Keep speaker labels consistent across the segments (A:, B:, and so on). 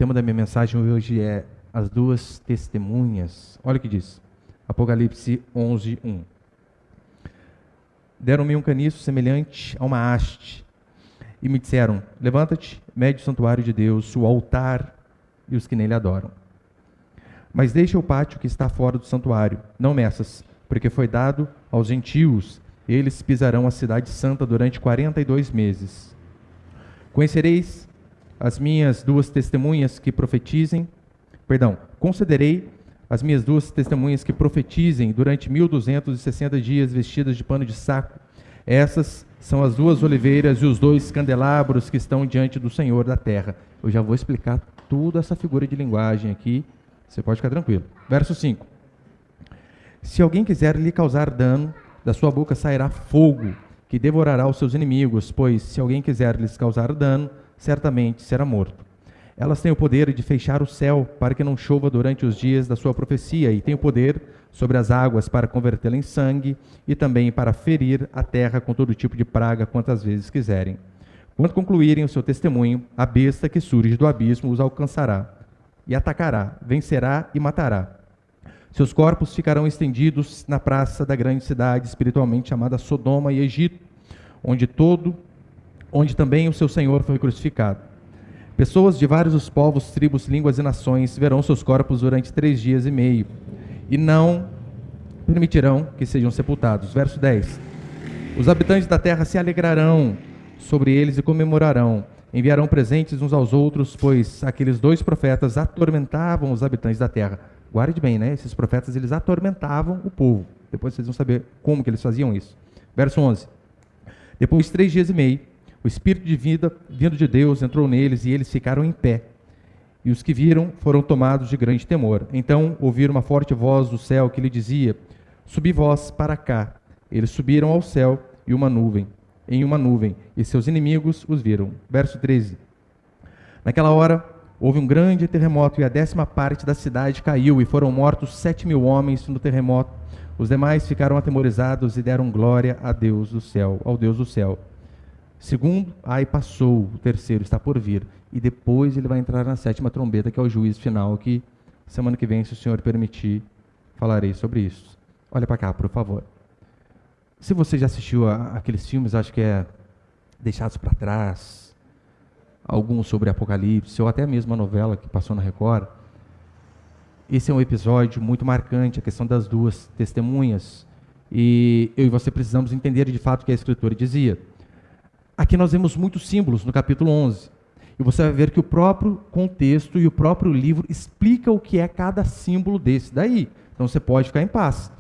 A: tema da minha mensagem hoje é as duas testemunhas. Olha o que diz. Apocalipse 11, 1. Deram-me um caniço semelhante a uma haste e me disseram: levanta-te, mede o santuário de Deus, o altar e os que nele adoram. Mas deixa o pátio que está fora do santuário, não meças, porque foi dado aos gentios. Eles pisarão a cidade santa durante 42 meses. Conhecereis as minhas duas testemunhas que profetizem, concederei as minhas duas testemunhas que profetizem durante 1260 dias vestidas de pano de saco. Essas são as duas oliveiras e os dois candelabros que estão diante do Senhor da terra. Eu já vou explicar toda essa figura de linguagem aqui, você pode ficar tranquilo. Verso 5. Se alguém quiser lhe causar dano, da sua boca sairá fogo, que devorará os seus inimigos, pois se alguém quiser lhes causar dano, certamente será morto. Elas têm o poder de fechar o céu para que não chova durante os dias da sua profecia, e têm o poder sobre as águas para convertê-la em sangue, e também para ferir a terra com todo tipo de praga quantas vezes quiserem. Quando concluírem o seu testemunho, a besta que surge do abismo os alcançará, e atacará, vencerá e matará. Seus corpos ficarão estendidos na praça da grande cidade, espiritualmente chamada Sodoma e Egito, onde também o seu Senhor foi crucificado. Pessoas de vários os povos, tribos, línguas e nações verão seus corpos durante 3 dias e meio, e não permitirão que sejam sepultados. Verso 10. Os habitantes da terra se alegrarão sobre eles e comemorarão. Enviarão presentes uns aos outros, pois aqueles 2 profetas atormentavam os habitantes da terra. Guarde bem, né? Esses profetas, eles atormentavam o povo. Depois vocês vão saber como que eles faziam isso. Verso 11. Depois de 3 dias e meio, o Espírito de vida, vindo de Deus, entrou neles e eles ficaram em pé. E os que viram foram tomados de grande temor. Então ouviram uma forte voz do céu que lhe dizia: subi vós para cá. Eles subiram ao céu em uma nuvem, e seus inimigos os viram. Verso 13. Naquela hora houve um grande terremoto, e a 10ª parte da cidade caiu, e foram mortos 7.000 homens no terremoto. Os demais ficaram atemorizados e deram glória a Deus do céu, ao Deus do céu. Segundo, passou, o terceiro está por vir, e depois ele vai entrar na 7ª trombeta, que é o juízo final, que semana que vem, se o Senhor permitir, falarei sobre isso. Olha para cá, por favor. Se você já assistiu aqueles filmes, acho que é Deixados para Trás, alguns sobre Apocalipse, ou até mesmo a novela que passou na Record, esse é um episódio muito marcante, a questão das duas testemunhas, e eu e você precisamos entender de fato o que a Escritura dizia. Aqui nós vemos muitos símbolos no capítulo 11, e você vai ver que o próprio contexto e o próprio livro explica o que é cada símbolo desse daí, então você pode ficar em paz.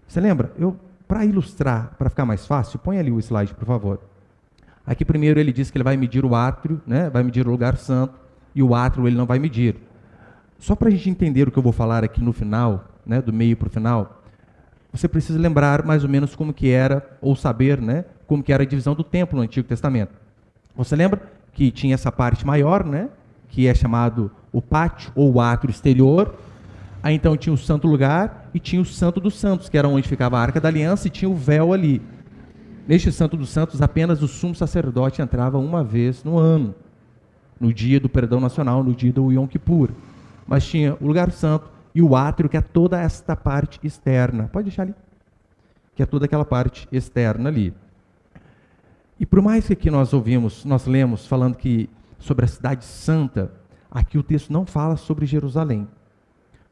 A: Você lembra? Para ilustrar, para ficar mais fácil, põe ali o slide, por favor. Aqui primeiro ele diz que ele vai medir o átrio, né? Vai medir o lugar santo, e o átrio ele não vai medir. Só para a gente entender o que eu vou falar aqui no final, né, do meio para o final, você precisa lembrar mais ou menos como que era, ou saber, né, como que era a divisão do templo no Antigo Testamento. Você lembra que tinha essa parte maior, né, que é chamado o pátio, ou o átrio exterior. Aí então tinha o santo lugar e tinha o santo dos santos, que era onde ficava a Arca da Aliança, e tinha o véu ali. Neste santo dos santos, apenas o sumo sacerdote entrava uma vez no ano, no dia do perdão nacional, no dia do Yom Kippur. Mas tinha o lugar santo e o átrio, que é toda esta parte externa. Pode deixar ali. Que é toda aquela parte externa ali. E por mais que aqui nós lemos falando que sobre a cidade santa, aqui o texto não fala sobre Jerusalém.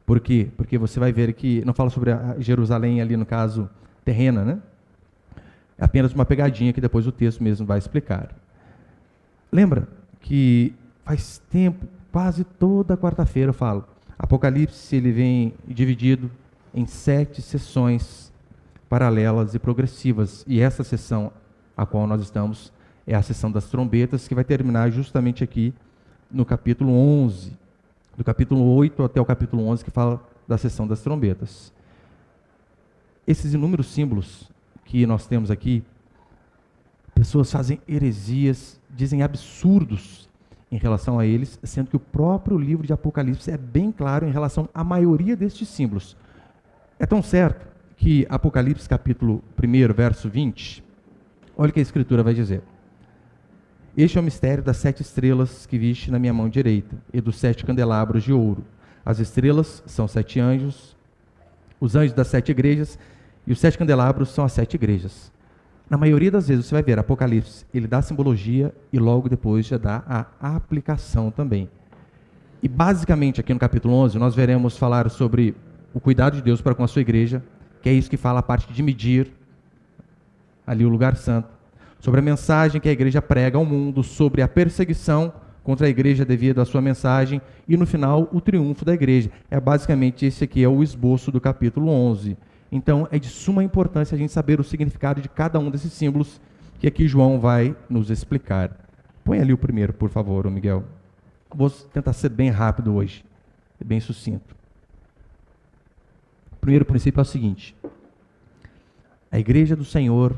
A: Por quê? Porque você vai ver que não fala sobre a Jerusalém ali, no caso, terrena, né? É apenas uma pegadinha que depois o texto mesmo vai explicar. Lembra que faz tempo, quase toda quarta-feira eu falo, Apocalipse ele vem dividido em 7 sessões paralelas e progressivas, e essa sessão a qual nós estamos é a sessão das trombetas, que vai terminar justamente aqui no capítulo 11, do capítulo 8 até o capítulo 11, que fala da sessão das trombetas. Esses inúmeros símbolos que nós temos aqui, pessoas fazem heresias, dizem absurdos em relação a eles, sendo que o próprio livro de Apocalipse é bem claro em relação à maioria destes símbolos. É tão certo que Apocalipse capítulo 1, verso 20, olha o que a Escritura vai dizer. Este é o mistério das 7 estrelas que viste na minha mão direita e dos 7 candelabros de ouro. As estrelas são 7 anjos, os anjos das 7 igrejas, e os 7 candelabros são as 7 igrejas. Na maioria das vezes você vai ver Apocalipse, ele dá a simbologia e logo depois já dá a aplicação também. E basicamente aqui no capítulo 11 nós veremos falar sobre o cuidado de Deus para com a sua igreja, que é isso que fala a parte de medir ali o lugar santo, sobre a mensagem que a igreja prega ao mundo, sobre a perseguição contra a igreja devido à sua mensagem e no final o triunfo da igreja. É basicamente esse aqui é o esboço do capítulo 11. Então é de suma importância a gente saber o significado de cada um desses símbolos que aqui João vai nos explicar. Põe ali o primeiro, por favor, Miguel. Vou tentar ser bem rápido hoje, bem sucinto. O primeiro princípio é o seguinte: a igreja do Senhor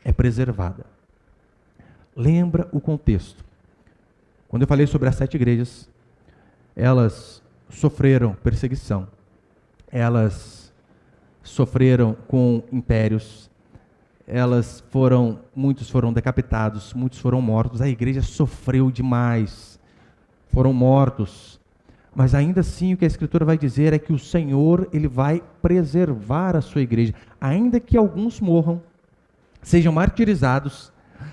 A: é preservada. Lembra o contexto. Quando eu falei sobre as 7 igrejas, elas sofreram perseguição, elas sofreram com impérios, muitos foram decapitados, muitos foram mortos, a igreja sofreu demais, foram mortos, mas ainda assim o que a Escritura vai dizer é que o Senhor, ele vai preservar a sua igreja, ainda que alguns morram, sejam martirizados,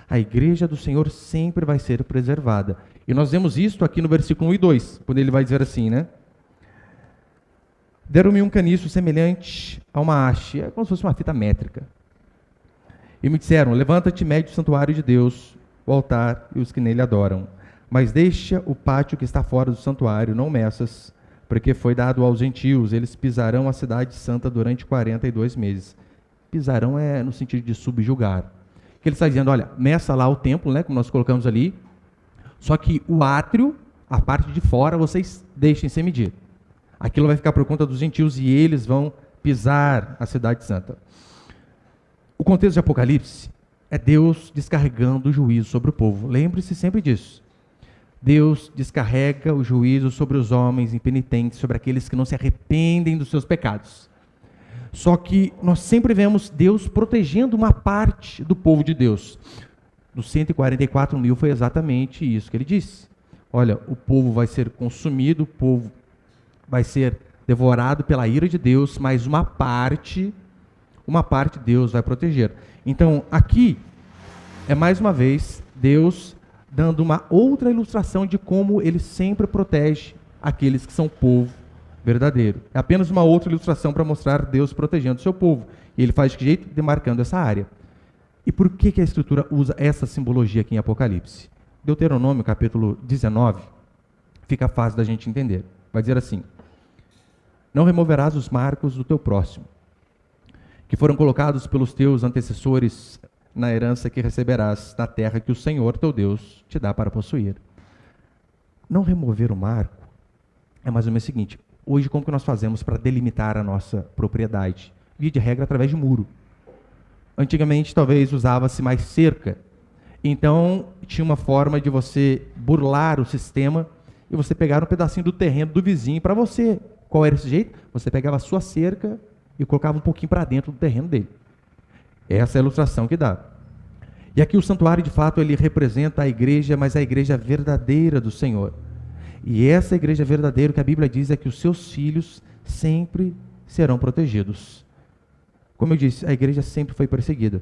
A: a igreja do Senhor sempre vai ser preservada. E nós vemos isto aqui no versículo 1 e 2, quando ele vai dizer assim, né? Deram-me um caniço semelhante a uma haste, é como se fosse uma fita métrica. E me disseram, levanta-te, mede o santuário de Deus, o altar e os que nele adoram. Mas deixa o pátio que está fora do santuário, não meças, porque foi dado aos gentios, eles pisarão a cidade santa durante 42 meses. Pisarão é no sentido de subjugar. Que ele está dizendo, olha, meça lá o templo, né, como nós colocamos ali, só que o átrio, a parte de fora, vocês deixem sem medir. Aquilo vai ficar por conta dos gentios e eles vão pisar a cidade santa. O contexto de Apocalipse é Deus descarregando o juízo sobre o povo. Lembre-se sempre disso. Deus descarrega o juízo sobre os homens impenitentes, sobre aqueles que não se arrependem dos seus pecados. Só que nós sempre vemos Deus protegendo uma parte do povo de Deus. Dos 144 mil foi exatamente isso que ele disse. Olha, o povo vai ser consumido, o povo vai ser devorado pela ira de Deus, mas uma parte Deus vai proteger. Então, aqui é mais uma vez Deus dando uma outra ilustração de como ele sempre protege aqueles que são povo verdadeiro. É apenas uma outra ilustração para mostrar Deus protegendo o seu povo. E ele faz de que jeito? Demarcando essa área. E por que a Escritura usa essa simbologia aqui em Apocalipse? Deuteronômio, capítulo 19, fica fácil da gente entender. Vai dizer assim: não removerás os marcos do teu próximo, que foram colocados pelos teus antecessores na herança que receberás na terra que o Senhor, teu Deus, te dá para possuir. Não remover o marco é mais ou menos o seguinte: hoje, como que nós fazemos para delimitar a nossa propriedade? Via de regra, através de muro. Antigamente, talvez, usava-se mais cerca. Então, tinha uma forma de você burlar o sistema e você pegar um pedacinho do terreno do vizinho para você. Qual era esse jeito? Você pegava a sua cerca e colocava um pouquinho para dentro do terreno dele. Essa é a ilustração que dá. E aqui o santuário, de fato, ele representa a igreja, mas a igreja verdadeira do Senhor. E essa igreja verdadeira, que a Bíblia diz, é que os seus filhos sempre serão protegidos. Como eu disse, a igreja sempre foi perseguida.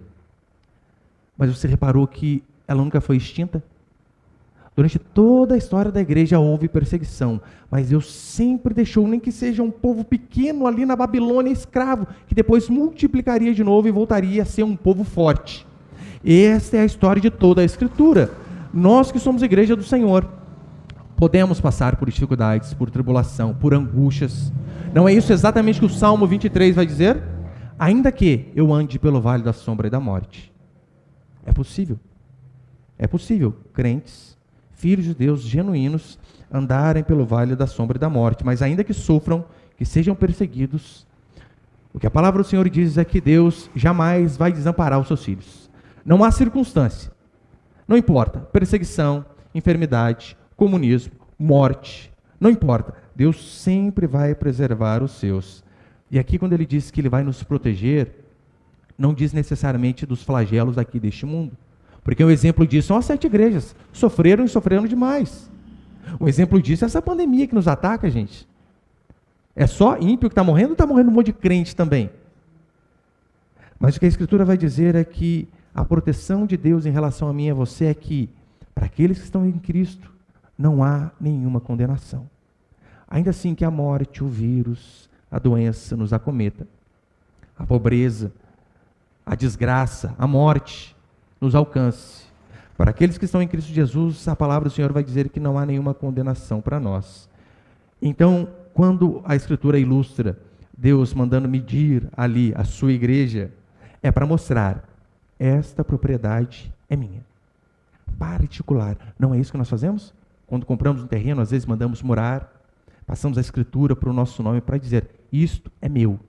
A: Mas você reparou que ela nunca foi extinta? Durante toda a história da igreja houve perseguição, mas Deus sempre deixou, nem que seja um povo pequeno ali na Babilônia, escravo, que depois multiplicaria de novo e voltaria a ser um povo forte. Esta é a história de toda a Escritura. Nós que somos a igreja do Senhor, podemos passar por dificuldades, por tribulação, por angústias. Não é isso exatamente que o Salmo 23 vai dizer? Ainda que eu ande pelo vale da sombra e da morte. É possível. É possível, crentes, filhos de Deus genuínos, andarem pelo vale da sombra e da morte, mas ainda que sofram, que sejam perseguidos, o que a palavra do Senhor diz é que Deus jamais vai desamparar os seus filhos. Não há circunstância, não importa, perseguição, enfermidade, comunismo, morte, não importa, Deus sempre vai preservar os seus. E aqui quando ele diz que ele vai nos proteger, não diz necessariamente dos flagelos aqui deste mundo, Porque o exemplo disso são as 7 igrejas. Sofreram e sofreram demais. O exemplo disso é essa pandemia que nos ataca, gente. É só ímpio que está morrendo um monte de crente também. Mas o que a Escritura vai dizer é que a proteção de Deus em relação a mim e a você é que, para aqueles que estão em Cristo, não há nenhuma condenação. Ainda assim que a morte, o vírus, a doença nos acometa, a pobreza, a desgraça, a morte nos alcance. Para aqueles que estão em Cristo Jesus, a palavra do Senhor vai dizer que não há nenhuma condenação para nós. Então, quando a Escritura ilustra Deus mandando medir ali a sua igreja, é para mostrar, esta propriedade é minha, particular. Não é isso que nós fazemos? Quando compramos um terreno, às vezes mandamos morar, passamos a Escritura para o nosso nome para dizer, isto é meu.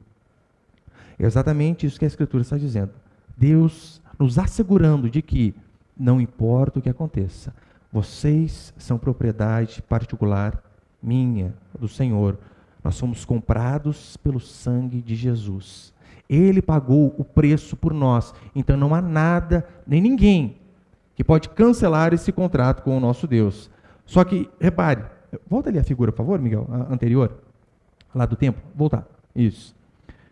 A: É exatamente isso que a Escritura está dizendo. Deus nos assegurando de que, não importa o que aconteça, vocês são propriedade particular minha, do Senhor. Nós somos comprados pelo sangue de Jesus. Ele pagou o preço por nós. Então não há nada, nem ninguém, que pode cancelar esse contrato com o nosso Deus. Só que, repare, volta ali a figura, por favor, Miguel, a anterior, lá do templo, voltar, isso.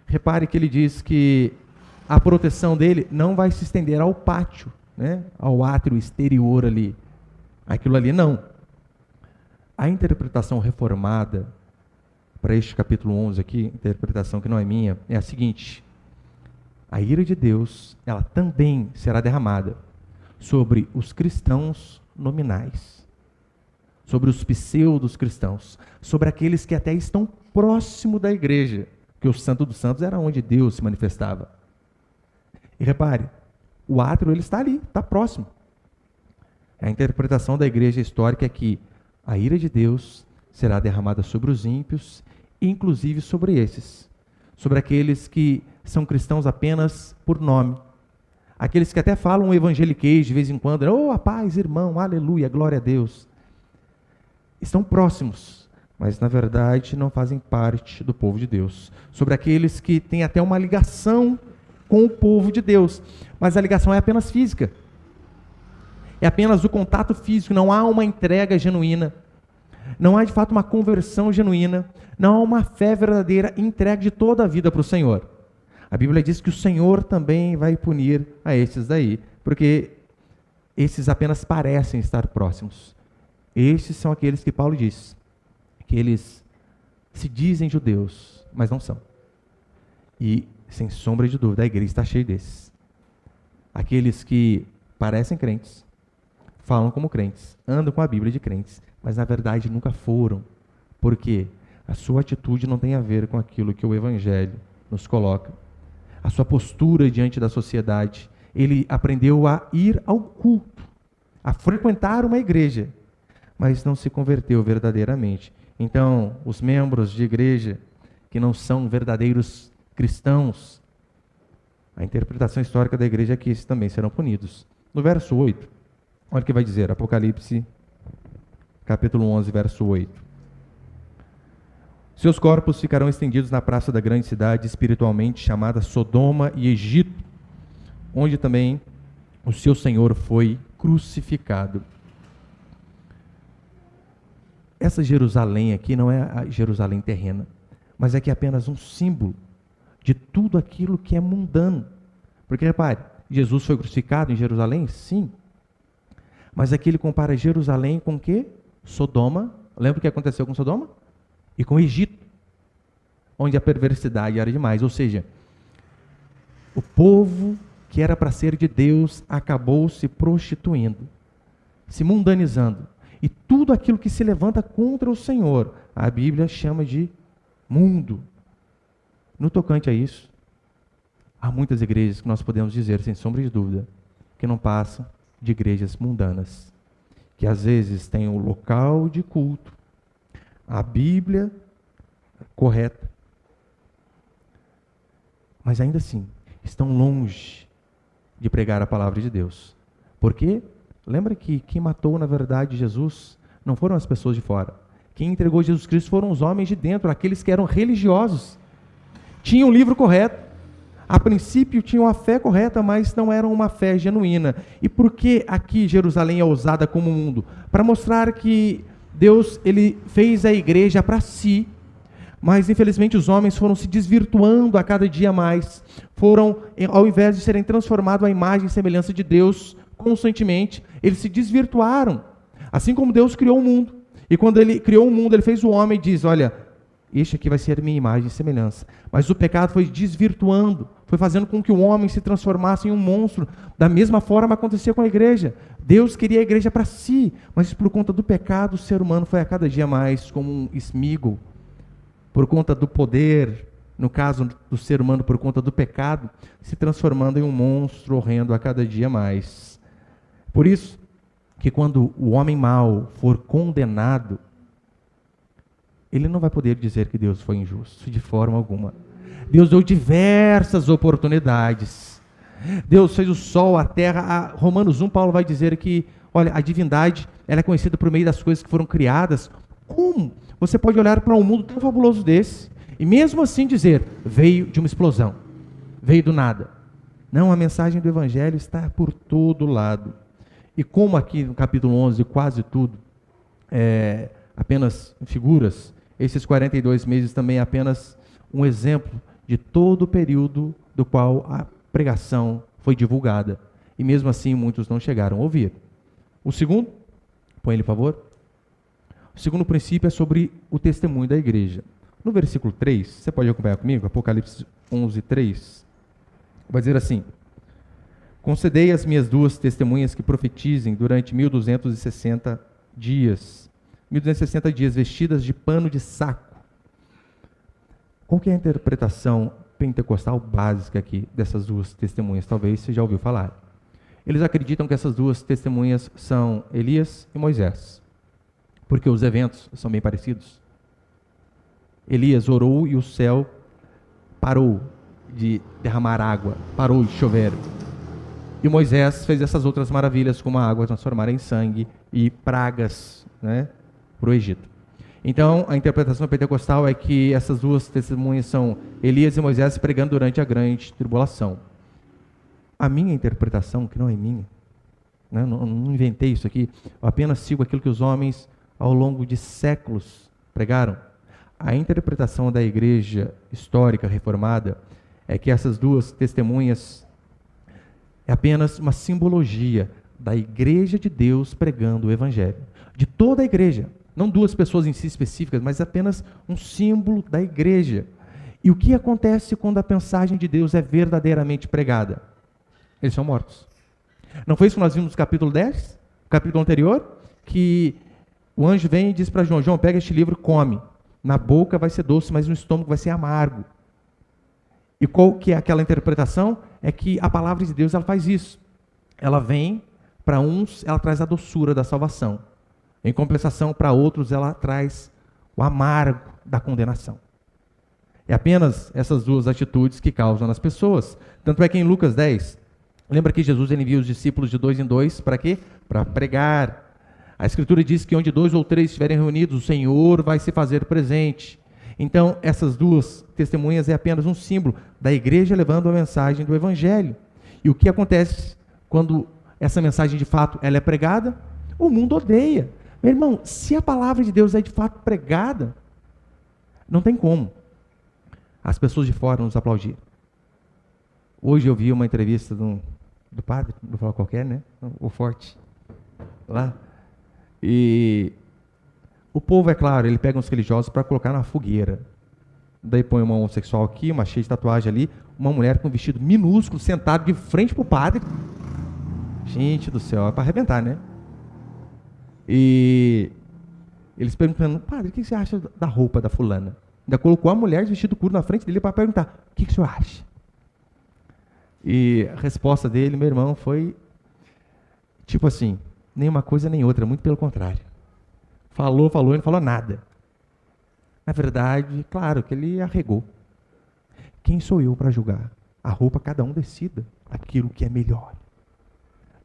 A: Repare que ele diz que a proteção dele não vai se estender ao pátio, né, ao átrio exterior ali. Aquilo ali não. A interpretação reformada para este capítulo 11 aqui, interpretação que não é minha, é a seguinte: a ira de Deus, ela também será derramada sobre os cristãos nominais, sobre os pseudos cristãos, sobre aqueles que até estão próximo da igreja, porque o Santo dos Santos era onde Deus se manifestava. E repare, o átrio ele está ali, está próximo. A interpretação da igreja histórica é que a ira de Deus será derramada sobre os ímpios, inclusive sobre esses, sobre aqueles que são cristãos apenas por nome, aqueles que até falam um evangeliquez de vez em quando, oh, a paz, irmão, aleluia, glória a Deus. Estão próximos, mas na verdade não fazem parte do povo de Deus. Sobre aqueles que têm até uma ligação com o povo de Deus, mas a ligação é apenas física. É apenas o contato físico, não há uma entrega genuína, não há de fato uma conversão genuína, não há uma fé verdadeira entregue de toda a vida para o Senhor. A Bíblia diz que o Senhor também vai punir a esses daí, porque esses apenas parecem estar próximos. Estes são aqueles que Paulo diz, que eles se dizem judeus, mas não são. E, sem sombra de dúvida, a igreja está cheia desses. Aqueles que parecem crentes, falam como crentes, andam com a Bíblia de crentes, mas na verdade nunca foram, porque a sua atitude não tem a ver com aquilo que o Evangelho nos coloca. A sua postura diante da sociedade, ele aprendeu a ir ao culto, a frequentar uma igreja, mas não se converteu verdadeiramente. Então, os membros de igreja que não são verdadeiros cristãos, a interpretação histórica da igreja é que esses também serão punidos. No verso 8, olha o que vai dizer, Apocalipse, capítulo 11, verso 8. Seus corpos ficarão estendidos na praça da grande cidade, espiritualmente chamada Sodoma e Egito, onde também o seu Senhor foi crucificado. Essa Jerusalém aqui não é a Jerusalém terrena, mas é que é apenas um símbolo de tudo aquilo que é mundano. Porque, repare, Jesus foi crucificado em Jerusalém? Sim. Mas aqui ele compara Jerusalém com o quê? Sodoma. Lembra o que aconteceu com Sodoma? E com o Egito, onde a perversidade era demais. Ou seja, o povo que era para ser de Deus acabou se prostituindo, se mundanizando. E tudo aquilo que se levanta contra o Senhor, a Bíblia chama de mundo. No tocante a isso, há muitas igrejas que nós podemos dizer, sem sombra de dúvida, que não passam de igrejas mundanas, que às vezes têm o local de culto, a Bíblia correta, mas ainda assim estão longe de pregar a palavra de Deus. Por quê? Lembra que quem matou na verdade Jesus não foram as pessoas de fora. Quem entregou Jesus Cristo foram os homens de dentro, aqueles que eram religiosos, tinham o livro correto, A princípio tinham a fé correta, mas não era uma fé genuína. E por que aqui Jerusalém é usada como mundo? Para mostrar que Deus ele fez a igreja para si, mas infelizmente os homens foram se desvirtuando a cada dia mais. Foram, ao invés de serem transformados à imagem e semelhança de Deus constantemente, eles se desvirtuaram. Assim como Deus criou o mundo. E quando ele criou o mundo, ele fez o homem e diz, olha, este aqui vai ser a minha imagem e semelhança. Mas o pecado foi desvirtuando, foi fazendo com que o homem se transformasse em um monstro. Da mesma forma acontecia com a igreja. Deus queria a igreja para si, mas por conta do pecado, o ser humano foi a cada dia mais como um esmigo. Por conta do poder, no caso do ser humano, por conta do pecado, se transformando em um monstro horrendo a cada dia mais. Por isso, que quando o homem mau for condenado, ele não vai poder dizer que Deus foi injusto, de forma alguma. Deus deu diversas oportunidades. Deus fez o sol, a terra. Romanos 1, Paulo vai dizer que, olha, a divindade ela é conhecida por meio das coisas que foram criadas. Como você pode olhar para um mundo tão fabuloso desse, e mesmo assim dizer, veio de uma explosão, veio do nada? Não, a mensagem do Evangelho está por todo lado. E como aqui no capítulo 11, quase tudo é apenas figuras, esses 42 meses também é apenas um exemplo de todo o período do qual a pregação foi divulgada. E mesmo assim, muitos não chegaram a ouvir. O segundo, põe ele, por favor. O segundo princípio é sobre o testemunho da igreja. No versículo 3, você pode acompanhar comigo? Apocalipse 11, 3. Vai dizer assim: concedei às minhas duas testemunhas que profetizem durante 1260 dias. 1260 dias vestidas de pano de saco. Qual que é a interpretação pentecostal básica aqui dessas duas testemunhas? Talvez você já ouviu falar. Eles acreditam que essas duas testemunhas são Elias e Moisés, porque os eventos são bem parecidos. Elias orou e o céu parou de derramar água, parou de chover. E Moisés fez essas outras maravilhas, como a água transformar em sangue e pragas, né, para o Egito. Então, a interpretação pentecostal é que essas duas testemunhas são Elias e Moisés pregando durante a grande tribulação. A minha interpretação, que não é minha, né, não inventei isso aqui, eu apenas sigo aquilo que os homens, ao longo de séculos, pregaram. A interpretação da igreja histórica reformada é que essas duas testemunhas é apenas uma simbologia da igreja de Deus pregando o evangelho. De toda a igreja, não duas pessoas em si específicas, mas apenas um símbolo da igreja. E o que acontece quando a mensagem de Deus é verdadeiramente pregada? Eles são mortos. Não foi isso que nós vimos no capítulo 10? Capítulo anterior? Que o anjo vem e diz para João, João, pega este livro e come. Na boca vai ser doce, mas no estômago vai ser amargo. E qual que é aquela interpretação? É que a palavra de Deus ela faz isso. Ela vem, para uns, ela traz a doçura da salvação. Em compensação, para outros, ela traz o amargo da condenação. É apenas essas duas atitudes que causam nas pessoas. Tanto é que em Lucas 10, lembra que Jesus ele envia os discípulos de 2 em 2 para quê? Para pregar. A Escritura diz que onde 2 ou 3 estiverem reunidos, o Senhor vai se fazer presente. Então, essas duas testemunhas é apenas um símbolo da igreja levando a mensagem do Evangelho. E o que acontece quando essa mensagem de fato ela é pregada? O mundo odeia. Meu irmão, se a palavra de Deus é de fato pregada, não tem como as pessoas de fora nos aplaudirem. Hoje eu vi uma entrevista do padre, não vou falar qualquer, né? O Forte, lá. E o povo, é claro, ele pega uns religiosos para colocar na fogueira. Daí põe uma homossexual aqui, uma cheia de tatuagem ali, uma mulher com um vestido minúsculo, sentado de frente para o padre. Gente do céu, é para arrebentar, né? E eles perguntando, padre, o que você acha da roupa da fulana? Ainda colocou a mulher de vestido curto na frente dele para perguntar, o que o senhor acha? E a resposta dele, meu irmão, foi tipo assim, nem uma coisa nem outra, muito pelo contrário. Falou e não falou nada. Na verdade, claro que ele arregou. Quem sou eu para julgar? A roupa cada um decida aquilo que é melhor.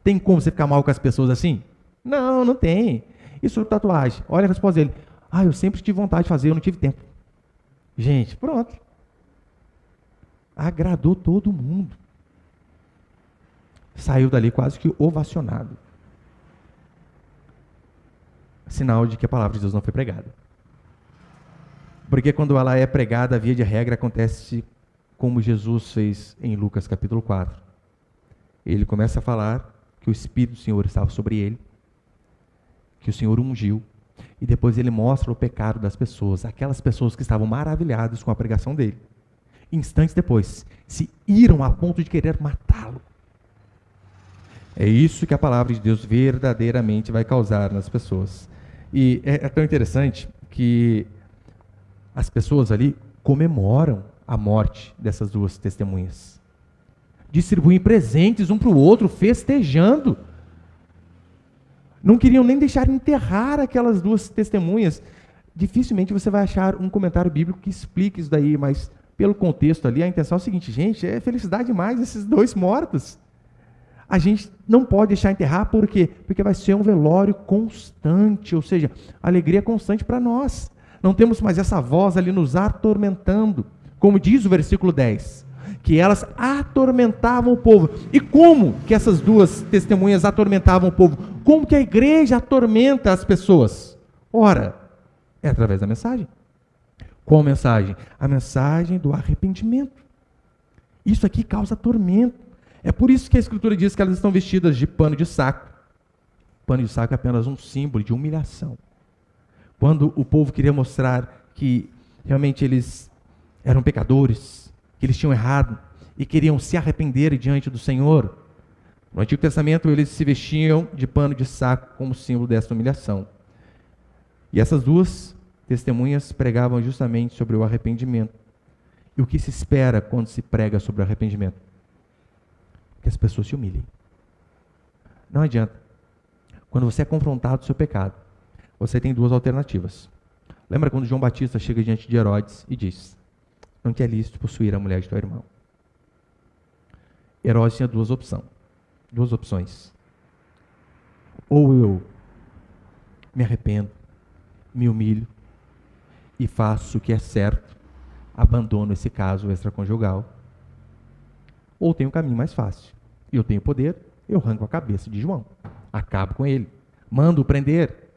A: Tem como você ficar mal com as pessoas assim? Não, não tem. E sobre tatuagem? Olha a resposta dele. Eu sempre tive vontade de fazer, eu não tive tempo. Gente, pronto. agradou todo mundo. Saiu dali quase que ovacionado. Sinal de que a palavra de Deus não foi pregada. Porque quando ela é pregada, via de regra, acontece como Jesus fez em Lucas capítulo 4. Ele começa a falar que o Espírito do Senhor estava sobre ele, que o Senhor ungiu, e depois ele mostra o pecado das pessoas, aquelas pessoas que estavam maravilhadas com a pregação dele. Instantes depois, se iram a ponto de querer matá-lo. É isso que a palavra de Deus verdadeiramente vai causar nas pessoas. E é tão interessante que as pessoas ali comemoram a morte dessas duas testemunhas. Distribuem presentes um para o outro, festejando. Não queriam nem deixar enterrar aquelas duas testemunhas. Dificilmente você vai achar um comentário bíblico que explique isso daí, mas pelo contexto ali, a intenção é o seguinte, gente, é felicidade demais esses dois mortos. A gente não pode deixar enterrar, por quê? Porque vai ser um velório constante, ou seja, alegria constante para nós. Não temos mais essa voz ali nos atormentando, como diz o versículo 10, que elas atormentavam o povo. E como que essas duas testemunhas atormentavam o povo? Como que a igreja atormenta as pessoas? Ora, é através da mensagem. Qual mensagem? A mensagem do arrependimento. Isso aqui causa tormento. É por isso que a Escritura diz que elas estão vestidas de pano de saco. Pano de saco é apenas um símbolo de humilhação. Quando o povo queria mostrar que realmente eles eram pecadores, que eles tinham errado e queriam se arrepender diante do Senhor, no Antigo Testamento eles se vestiam de pano de saco como símbolo dessa humilhação. E essas duas testemunhas pregavam justamente sobre o arrependimento. E o que se espera quando se prega sobre o arrependimento? Que as pessoas se humilhem. Não adianta. Quando você é confrontado com o seu pecado, você tem duas alternativas. Lembra quando João Batista chega diante de Herodes e diz: não te é lícito possuir a mulher de teu irmão. Herodes tinha duas opções. Ou eu me arrependo, me humilho e faço o que é certo, abandono esse caso extraconjugal. Ou tem um caminho mais fácil. Eu tenho poder, eu arranco a cabeça de João. Acabo com ele. Mando prender.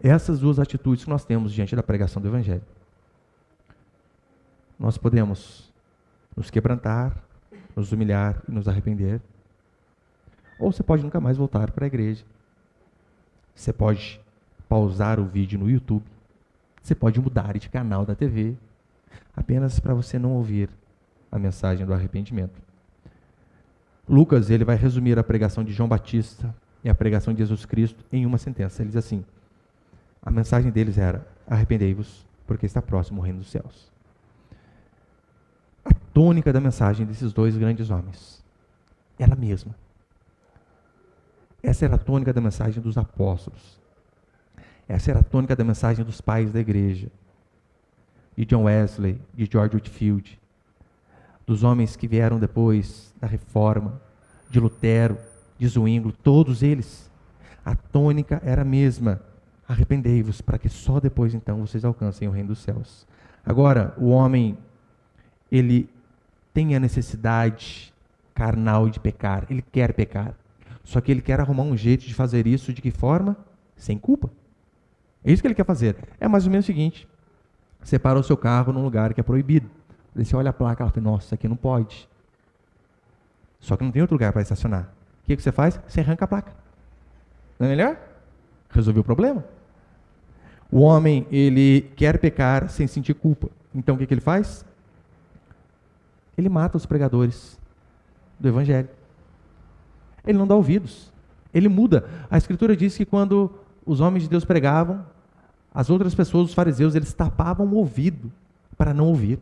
A: Essas duas atitudes que nós temos diante da pregação do Evangelho. Nós podemos nos quebrantar, nos humilhar e nos arrepender. Ou você pode nunca mais voltar para a igreja. Você pode pausar o vídeo no YouTube. Você pode mudar de canal da TV. Apenas para você não ouvir a mensagem do arrependimento. Lucas, ele vai resumir a pregação de João Batista e a pregação de Jesus Cristo em uma sentença. Ele diz assim, a mensagem deles era: arrependei-vos, porque está próximo o reino dos céus. A tônica da mensagem desses dois grandes homens era a mesma. Essa era a tônica da mensagem dos apóstolos. Essa era a tônica da mensagem dos pais da igreja, de John Wesley, de George Whitefield, dos homens que vieram depois da Reforma, de Lutero, de Zwinglio, todos eles. A tônica era a mesma: arrependei-vos, para que só depois então vocês alcancem o reino dos céus. Agora, o homem, ele tem a necessidade carnal de pecar, ele quer pecar, só que ele quer arrumar um jeito de fazer isso. De que forma? Sem culpa. É isso que ele quer fazer. É mais ou menos o seguinte: você para o seu carro num lugar que é proibido. Você olha a placa, ela fala: nossa, isso aqui não pode. Só que não tem outro lugar para estacionar. O que você faz? Você arranca a placa. Não é melhor? Resolveu o problema. O homem, ele quer pecar sem sentir culpa. Então o que ele faz? Ele mata os pregadores do Evangelho. Ele não dá ouvidos. Ele muda. A Escritura diz que quando os homens de Deus pregavam, as outras pessoas, os fariseus, eles tapavam o ouvido para não ouvir.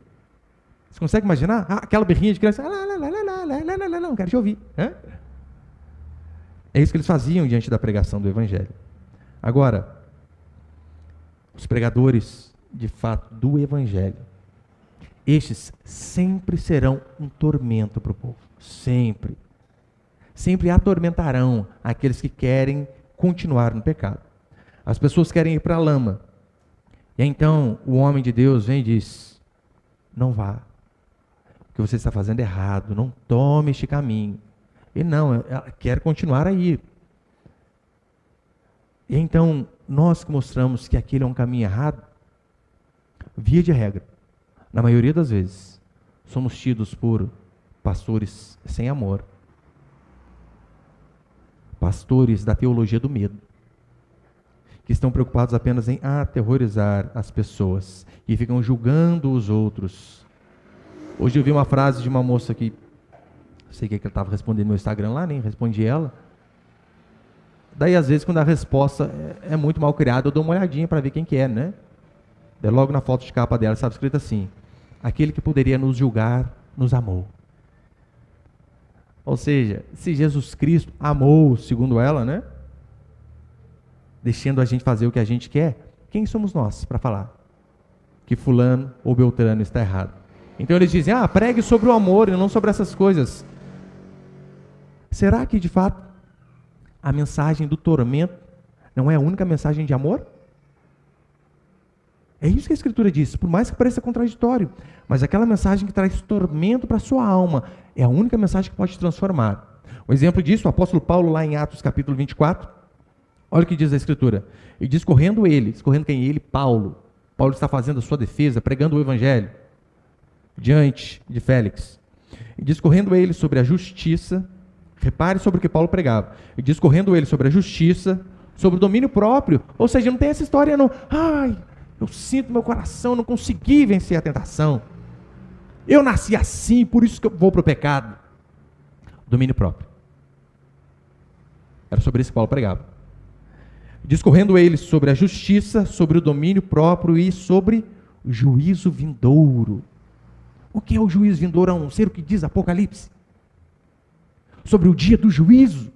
A: Você consegue imaginar? Aquela berrinha de criança, não quero te ouvir. É isso que eles faziam diante da pregação do Evangelho. Agora, os pregadores, de fato, do Evangelho, estes sempre serão um tormento para o povo. Sempre. Sempre atormentarão aqueles que querem continuar no pecado. As pessoas querem ir para a lama. E então o homem de Deus vem e diz: não vá. O que você está fazendo é errado, não tome este caminho. E não, ela quer continuar a ir. E então, nós que mostramos que aquele é um caminho errado, via de regra, na maioria das vezes, somos tidos por pastores sem amor, pastores da teologia do medo, que estão preocupados apenas em aterrorizar as pessoas e ficam julgando os outros. Hoje eu vi uma frase de uma moça que, sei que ela estava respondendo no meu Instagram lá, nem respondi ela. Daí, às vezes, quando a resposta é muito mal criada, eu dou uma olhadinha para ver quem que é, né? Daí, logo na foto de capa dela, estava escrito assim: aquele que poderia nos julgar, nos amou. Ou seja, se Jesus Cristo amou, segundo ela, né? Deixando a gente fazer o que a gente quer, quem somos nós para falar que fulano ou beltrano está errado? Então eles dizem, pregue sobre o amor e não sobre essas coisas. Será que de fato a mensagem do tormento não é a única mensagem de amor? É isso que a Escritura diz, por mais que pareça contraditório, mas aquela mensagem que traz tormento para a sua alma é a única mensagem que pode te transformar. Um exemplo disso, o apóstolo Paulo, lá em Atos capítulo 24, olha o que diz a Escritura. E discorrendo quem? Ele, Paulo. Paulo está fazendo a sua defesa, pregando o evangelho diante de Félix. E discorrendo ele sobre a justiça, repare sobre o que Paulo pregava. E discorrendo ele sobre a justiça, sobre o domínio próprio, ou seja, não tem essa história não. Eu sinto no meu coração, não consegui vencer a tentação. Eu nasci assim, por isso que eu vou para o pecado. Domínio próprio. Era sobre isso que Paulo pregava. Discorrendo ele sobre a justiça, sobre o domínio próprio e sobre o juízo vindouro. O que é o juízo vindouro? A não ser o que diz Apocalipse. Sobre o dia do juízo,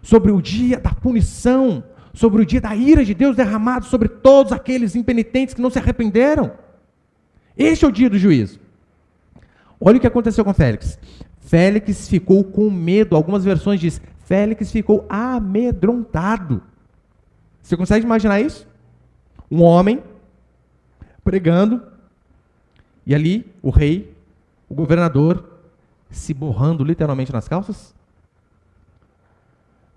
A: sobre o dia da punição, sobre o dia da ira de Deus derramado sobre todos aqueles impenitentes que não se arrependeram. Este é o dia do juízo. Olha o que aconteceu com Félix. Félix ficou com medo. Algumas versões dizem, Félix ficou amedrontado. Você consegue imaginar isso? Um homem pregando, e ali o rei, o governador, se borrando literalmente nas calças?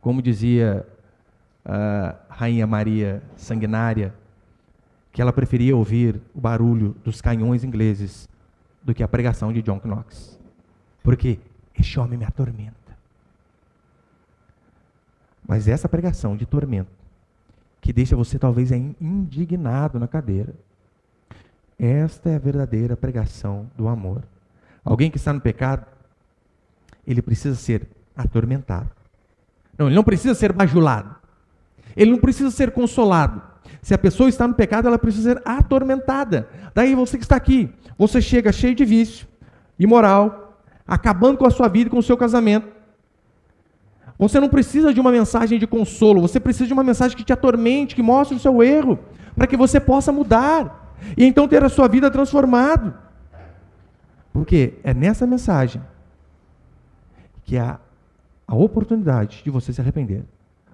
A: Como dizia a Rainha Maria Sanguinária, que ela preferia ouvir o barulho dos canhões ingleses do que a pregação de John Knox. Porque este homem me atormenta. Mas essa pregação de tormento, que deixa você talvez indignado na cadeira, esta é a verdadeira pregação do amor. Alguém que está no pecado, ele precisa ser atormentado. Não, ele não precisa ser bajulado. Ele não precisa ser consolado. Se a pessoa está no pecado, ela precisa ser atormentada. Daí você que está aqui, você chega cheio de vício, imoral, acabando com a sua vida e com o seu casamento. Você não precisa de uma mensagem de consolo, você precisa de uma mensagem que te atormente, que mostre o seu erro, para que você possa mudar, e então ter a sua vida transformada. Porque é nessa mensagem que há a oportunidade de você se arrepender.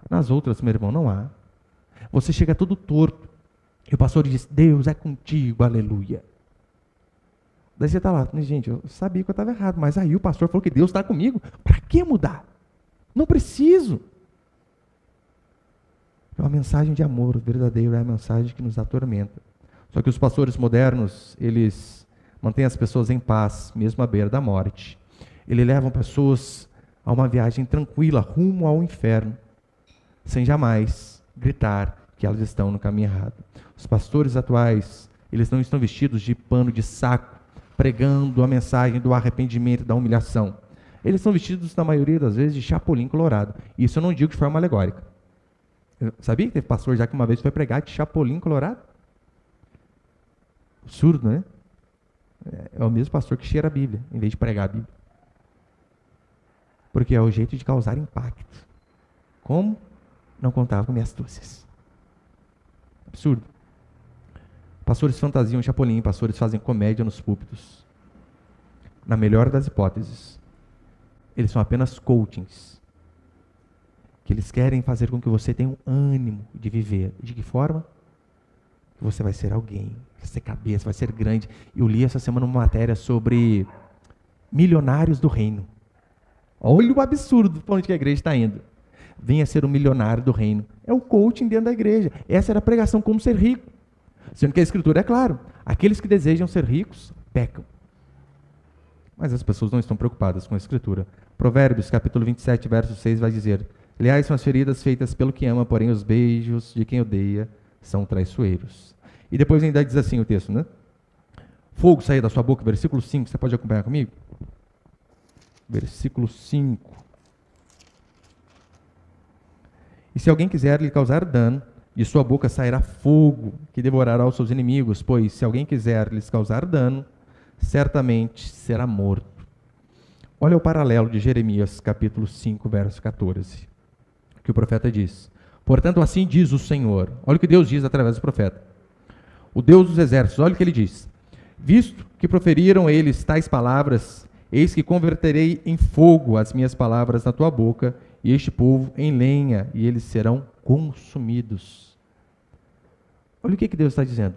A: Nas outras, meu irmão, não há. Você chega todo torto, e o pastor diz, Deus é contigo, aleluia. Daí você está lá, gente, eu sabia que eu estava errado, mas aí o pastor falou que Deus está comigo, para que mudar? Não preciso. É uma mensagem de amor verdadeiro, é a mensagem que nos atormenta. Só que os pastores modernos, eles mantêm as pessoas em paz, mesmo à beira da morte. Eles levam pessoas a uma viagem tranquila, rumo ao inferno, sem jamais gritar que elas estão no caminho errado. Os pastores atuais, eles não estão vestidos de pano de saco, pregando a mensagem do arrependimento, da humilhação. Eles são vestidos, na maioria das vezes, de chapolim colorado. Isso eu não digo de forma alegórica. Sabia que teve pastor já que uma vez foi pregar de chapolim colorado? Absurdo, né? É o mesmo pastor que cheira a Bíblia, em vez de pregar a Bíblia. Porque é o jeito de causar impacto. Como? Não contava com minhas astúcias. Absurdo. Pastores fantasiam chapolim, pastores fazem comédia nos púlpitos. Na melhor das hipóteses, eles são apenas coachings, que eles querem fazer com que você tenha um ânimo de viver. De que forma? Que você vai ser alguém, vai ser cabeça, vai ser grande. Eu li essa semana uma matéria sobre milionários do reino. Olha o absurdo para onde que a igreja está indo. Venha ser um milionário do reino. É o coaching dentro da igreja. Essa era a pregação, como ser rico. Sendo que a Escritura é claro, aqueles que desejam ser ricos, pecam. Mas as pessoas não estão preocupadas com a Escritura. Provérbios, capítulo 27, verso 6, vai dizer: leais são as feridas feitas pelo que ama, porém os beijos de quem odeia são traiçoeiros. E depois ainda diz assim o texto, né? Fogo sair da sua boca, versículo 5, você pode acompanhar comigo? Versículo 5. E se alguém quiser lhe causar dano, de sua boca sairá fogo, que devorará os seus inimigos, pois se alguém quiser lhes causar dano, certamente será morto. Olha o paralelo de Jeremias, capítulo 5, verso 14, que o profeta diz: portanto, assim diz o Senhor. Olha o que Deus diz através do profeta. O Deus dos exércitos, olha o que ele diz: visto que proferiram eles tais palavras, eis que converterei em fogo as minhas palavras na tua boca, e este povo em lenha, e eles serão consumidos. Olha o que Deus está dizendo.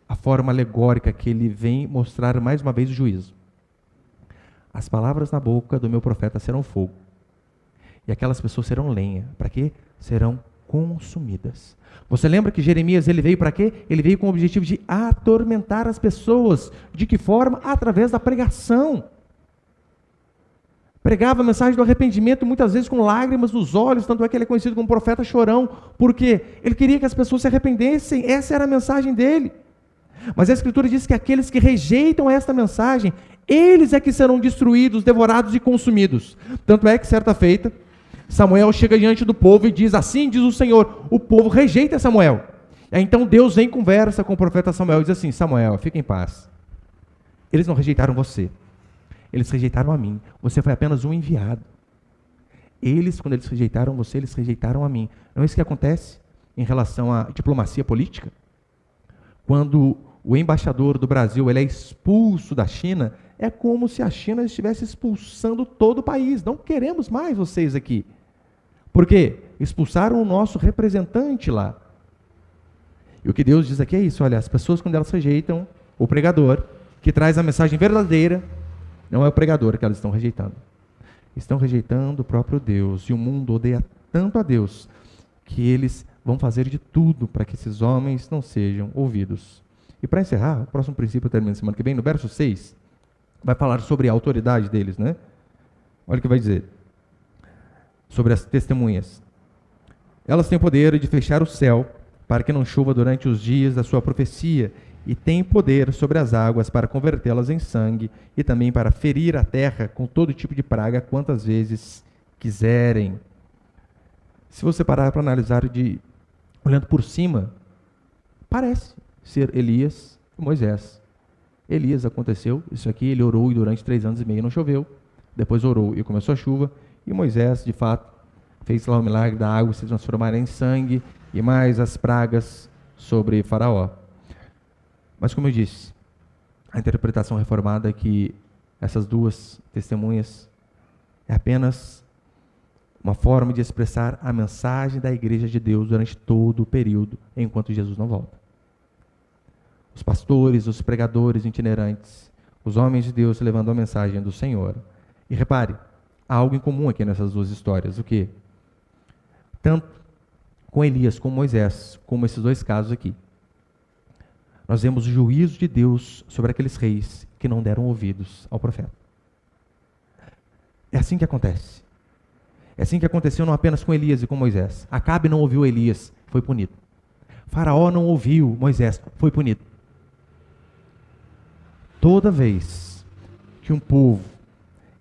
A: A forma alegórica que ele vem mostrar mais uma vez o juízo. As palavras na boca do meu profeta serão fogo, e aquelas pessoas serão lenha. Para quê? Serão consumidas. Você lembra que Jeremias ele veio para quê? Ele veio com o objetivo de atormentar as pessoas. De que forma? Através da pregação. Pregava a mensagem do arrependimento, muitas vezes com lágrimas nos olhos, tanto é que ele é conhecido como profeta chorão, porque ele queria que as pessoas se arrependessem, essa era a mensagem dele. Mas a Escritura diz que aqueles que rejeitam esta mensagem, eles é que serão destruídos, devorados e consumidos. Tanto é que, certa feita, Samuel chega diante do povo e diz: assim diz o Senhor. O povo rejeita Samuel. Aí, então Deus vem e conversa com o profeta Samuel e diz assim: Samuel, fica em paz. Eles não rejeitaram você. Eles rejeitaram a mim. Você foi apenas um enviado. Eles, quando eles rejeitaram você, eles rejeitaram a mim. Não é isso que acontece em relação à diplomacia política? Quando o embaixador do Brasil ele é expulso da China, é como se a China estivesse expulsando todo o país. Não queremos mais vocês aqui. Por quê? Expulsaram o nosso representante lá. E o que Deus diz aqui é isso: olha, as pessoas, quando elas rejeitam o pregador, que traz a mensagem verdadeira, não é o pregador que elas estão rejeitando. Estão rejeitando o próprio Deus. E o mundo odeia tanto a Deus que eles vão fazer de tudo para que esses homens não sejam ouvidos. E para encerrar, o próximo princípio termina semana que vem, no verso 6, vai falar sobre a autoridade deles, né? Olha o que vai dizer. Sobre as testemunhas. Elas têm o poder de fechar o céu para que não chova durante os dias da sua profecia, e têm poder sobre as águas para convertê-las em sangue, e também para ferir a terra com todo tipo de praga quantas vezes quiserem. Se você parar para analisar olhando por cima, parece ser Elias e Moisés. Elias aconteceu isso aqui, ele orou e durante 3 anos e meio não choveu, depois orou e começou a chuva, e Moisés, de fato, fez lá o milagre da água se transformar em sangue, e mais as pragas sobre Faraó. Mas como eu disse, a interpretação reformada é que essas duas testemunhas é apenas uma forma de expressar a mensagem da igreja de Deus durante todo o período, enquanto Jesus não volta. Os pastores, os pregadores itinerantes, os homens de Deus levando a mensagem do Senhor. E repare, há algo em comum aqui nessas duas histórias. O quê? Tanto com Elias como Moisés, como esses dois casos aqui, nós vemos o juízo de Deus sobre aqueles reis que não deram ouvidos ao profeta. É assim que acontece. É assim que aconteceu não apenas com Elias e com Moisés. Acabe não ouviu Elias, foi punido. Faraó não ouviu Moisés, foi punido. Toda vez que um povo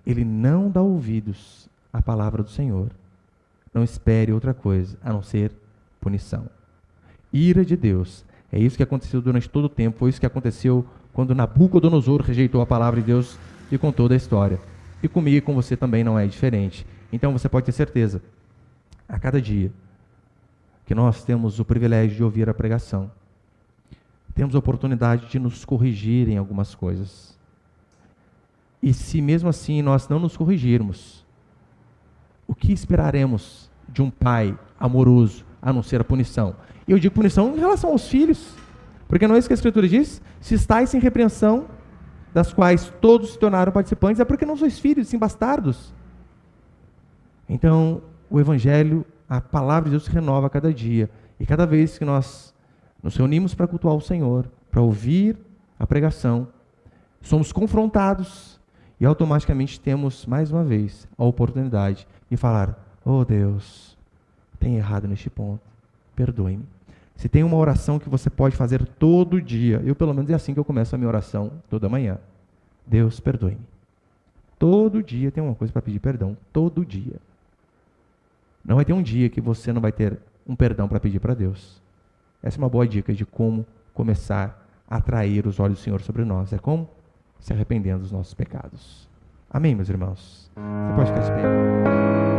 A: ele não dá ouvidos à palavra do Senhor, não espere outra coisa a não ser punição. Ira de Deus. É isso que aconteceu durante todo o tempo. Foi isso que aconteceu quando Nabucodonosor rejeitou a palavra de Deus e com toda a história. E comigo e com você também não é diferente. Então você pode ter certeza, a cada dia, que nós temos o privilégio de ouvir a pregação. Temos a oportunidade de nos corrigir em algumas coisas. E se mesmo assim nós não nos corrigirmos, o que esperaremos de um pai amoroso a não ser a punição? E eu digo punição em relação aos filhos, porque não é isso que a Escritura diz? Se estáis sem repreensão, das quais todos se tornaram participantes, é porque não sois filhos, sim bastardos. Então, o Evangelho, a palavra de Deus se renova a cada dia. E cada vez que nós nos reunimos para cultuar o Senhor, para ouvir a pregação, somos confrontados e automaticamente temos, mais uma vez, a oportunidade de falar: oh Deus, tem errado neste ponto, perdoe-me. Se tem uma oração que você pode fazer todo dia, eu pelo menos é assim que eu começo a minha oração toda manhã: Deus, perdoe-me. Todo dia tem uma coisa para pedir perdão, todo dia. Não vai ter um dia que você não vai ter um perdão para pedir para Deus. Essa é uma boa dica de como começar a atrair os olhos do Senhor sobre nós. É como? Se arrependendo dos nossos pecados. Amém, meus irmãos? Você pode ficar de pé.